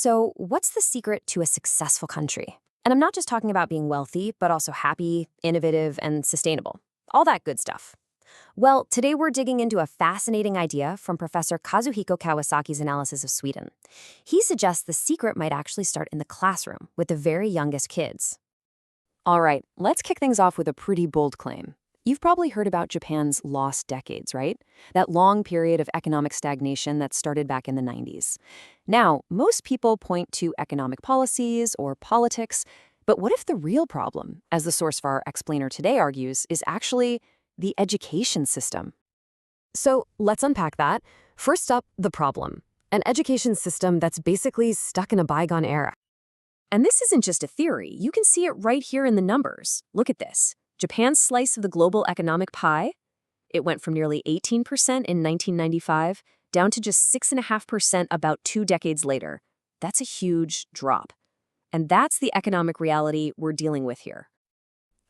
So, what's the secret to a successful country? And I'm not just talking about being wealthy, but also happy, innovative, and sustainable. All that good stuff. Well, today we're digging into a fascinating idea from Professor Kazuhiko Kawasaki's analysis of Sweden. He suggests the secret might actually start in the classroom with the very youngest kids. All right, let's kick things off with a pretty bold claim. You've probably heard about Japan's lost decades, right? That long period of economic stagnation that started back in the 90s. Now, most people point to economic policies or politics, but what if the real problem, as the source for our explainer today argues, is actually the education system? So let's unpack that. First up, the problem. An education system that's basically stuck in a bygone era. And this isn't just a theory. You can see it right here in the numbers. Look at this. Japan's slice of the global economic pie, it went from nearly 18% in 1995 down to just 6.5% about 2 decades later. That's a huge drop. And that's the economic reality we're dealing with here.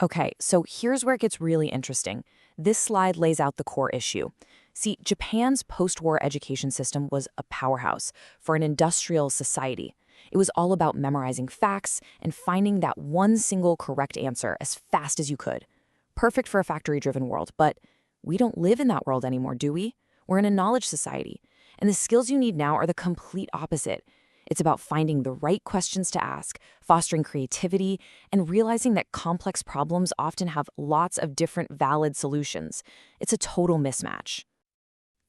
Okay, so here's where it gets really interesting. This slide lays out the core issue. See, Japan's post-war education system was a powerhouse for an industrial society. It was all about memorizing facts and finding that one single correct answer as fast as you could. Perfect for a factory-driven world, but we don't live in that world anymore, do we? We're in a knowledge society, and the skills you need now are the complete opposite. It's about finding the right questions to ask, fostering creativity, and realizing that complex problems often have lots of different valid solutions. It's a total mismatch.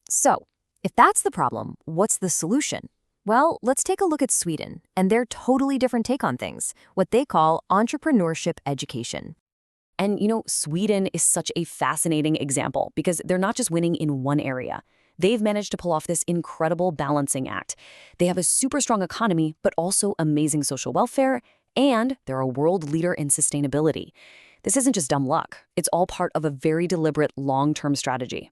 So, if that's the problem, what's the solution? Well, let's take a look at Sweden and their totally different take on things, what they call entrepreneurship education. And Sweden is such a fascinating example because they're not just winning in one area. They've managed to pull off this incredible balancing act. They have a super strong economy, but also amazing social welfare, and they're a world leader in sustainability. This isn't just dumb luck. It's all part of a very deliberate long-term strategy.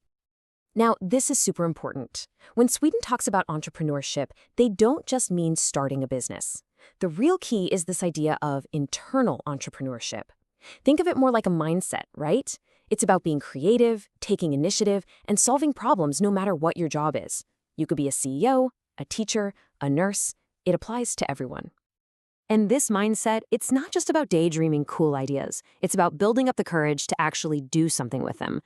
Now, this is super important. When Sweden talks about entrepreneurship, they don't just mean starting a business. The real key is this idea of internal entrepreneurship. Think of it more like a mindset, right? It's about being creative, taking initiative, and solving problems no matter what your job is. You could be a CEO, a teacher, a nurse. It applies to everyone. And this mindset, it's not just about daydreaming cool ideas. It's about building up the courage to actually do something with them.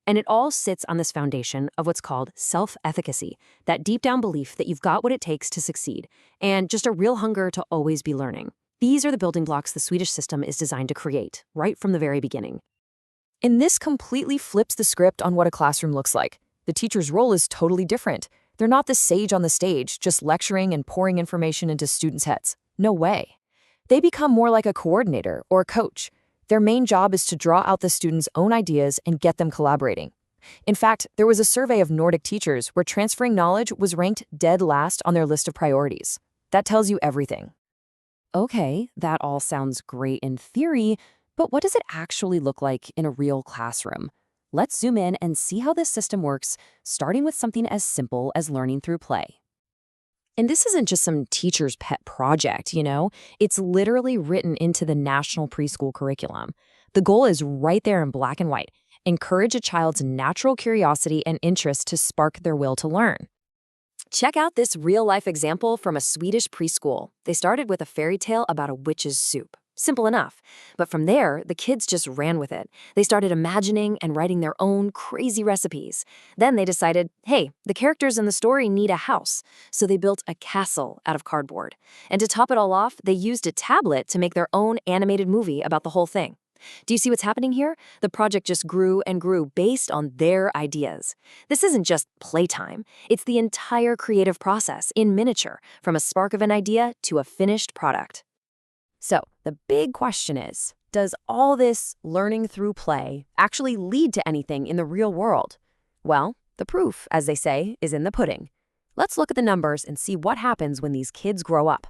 And it all sits on this foundation of what's called self-efficacy, that deep-down belief that you've got what it takes to succeed, and just a real hunger to always be learning. These are the building blocks the Swedish system is designed to create, right from the very beginning. And this completely flips the script on what a classroom looks like. The teacher's role is totally different. They're not the sage on the stage, just lecturing and pouring information into students' heads. No way. They become more like a coordinator or a coach. Their main job is to draw out the students' own ideas and get them collaborating. In fact, there was a survey of Nordic teachers where transferring knowledge was ranked dead last on their list of priorities. That tells you everything. Okay, that all sounds great in theory, but what does it actually look like in a real classroom? Let's zoom in and see how this system works, starting with something as simple as learning through play. And this isn't just some teacher's pet project, It's literally written into the national preschool curriculum. The goal is right there in black and white. Encourage a child's natural curiosity and interest to spark their will to learn. Check out this real-life example from a Swedish preschool. They started with a fairy tale about a witch's soup. Simple enough. But from there, the kids just ran with it. They started imagining and writing their own crazy recipes. Then they decided, hey, the characters in the story need a house. So they built a castle out of cardboard. And to top it all off, they used a tablet to make their own animated movie about the whole thing. Do you see what's happening here? The project just grew and grew based on their ideas. This isn't just playtime. It's the entire creative process in miniature, from a spark of an idea to a finished product. So, the big question is, does all this learning through play actually lead to anything in the real world? Well, the proof, as they say, is in the pudding. Let's look at the numbers and see what happens when these kids grow up.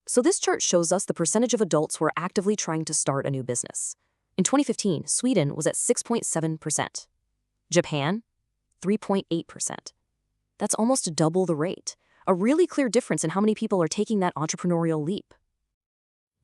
So this chart shows us the percentage of adults who are actively trying to start a new business. In 2015, Sweden was at 6.7%. Japan, 3.8%. That's almost double the rate. A really clear difference in how many people are taking that entrepreneurial leap.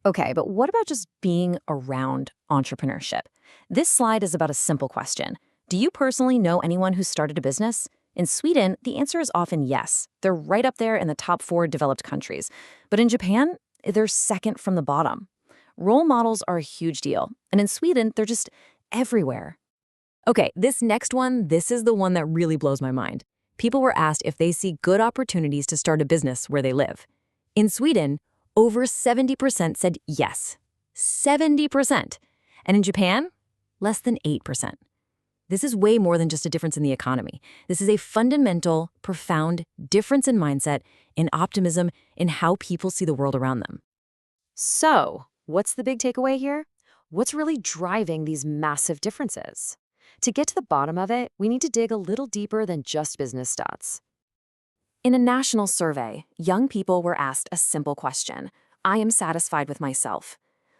Okay, but what about just being around entrepreneurship? This slide is about a simple question. Do you personally know anyone who started a business? In Sweden, the answer is often yes. They're right up there in the top 4 developed countries. But in Japan, they're second from the bottom. Role models are a huge deal. And in Sweden, they're just everywhere. Okay, this next one, this is the one that really blows my mind. People were asked if they see good opportunities to start a business where they live. In Sweden, over 70% said yes. 70%. And in Japan, less than 8%. This is way more than just a difference in the economy. This is a fundamental, profound difference in mindset, in optimism, in how people see the world around them. So, what's the big takeaway here? What's really driving these massive differences? To get to the bottom of it, we need to dig a little deeper than just business stats. In a national survey, young people were asked a simple question: I am satisfied with myself.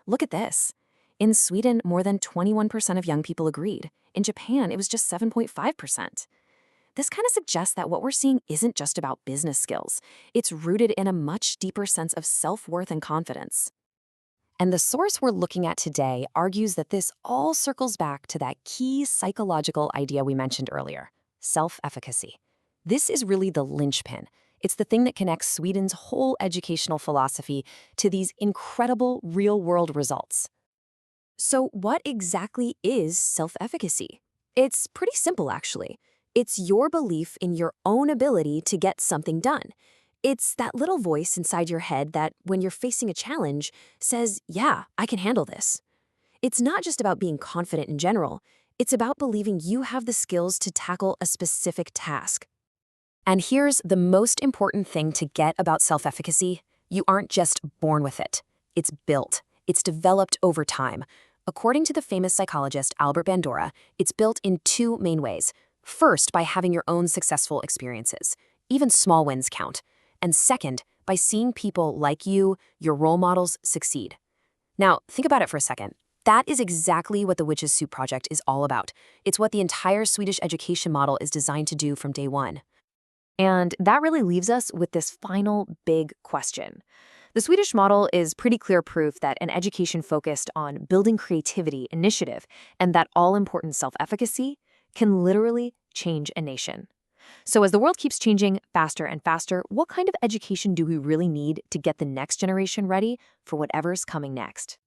Look at this. In Sweden, more than 21% of young people agreed. In Japan, it was just 7.5%. This kind of suggests that what we're seeing isn't just about business skills. It's rooted in a much deeper sense of self-worth and confidence. And the source we're looking at today argues that this all circles back to that key psychological idea we mentioned earlier: self-efficacy. This is really the linchpin. It's the thing that connects Sweden's whole educational philosophy to these incredible real-world results. So what exactly is self-efficacy? It's pretty simple, actually. It's your belief in your own ability to get something done. It's that little voice inside your head that, when you're facing a challenge, says, yeah, I can handle this. It's not just about being confident in general. It's about believing you have the skills to tackle a specific task. And here's the most important thing to get about self-efficacy. You aren't just born with it. It's built. It's developed over time. According to the famous psychologist Albert Bandura, it's built in 2 main ways. First, by having your own successful experiences. Even small wins count. And second, by seeing people like you, your role models, succeed. Now, think about it for a second. That is exactly what the Witch's Soup Project is all about. It's what the entire Swedish education model is designed to do from day one. And that really leaves us with this final big question. The Swedish model is pretty clear proof that an education focused on building creativity, initiative, and that all-important self-efficacy can literally change a nation. So as the world keeps changing faster and faster, what kind of education do we really need to get the next generation ready for whatever's coming next?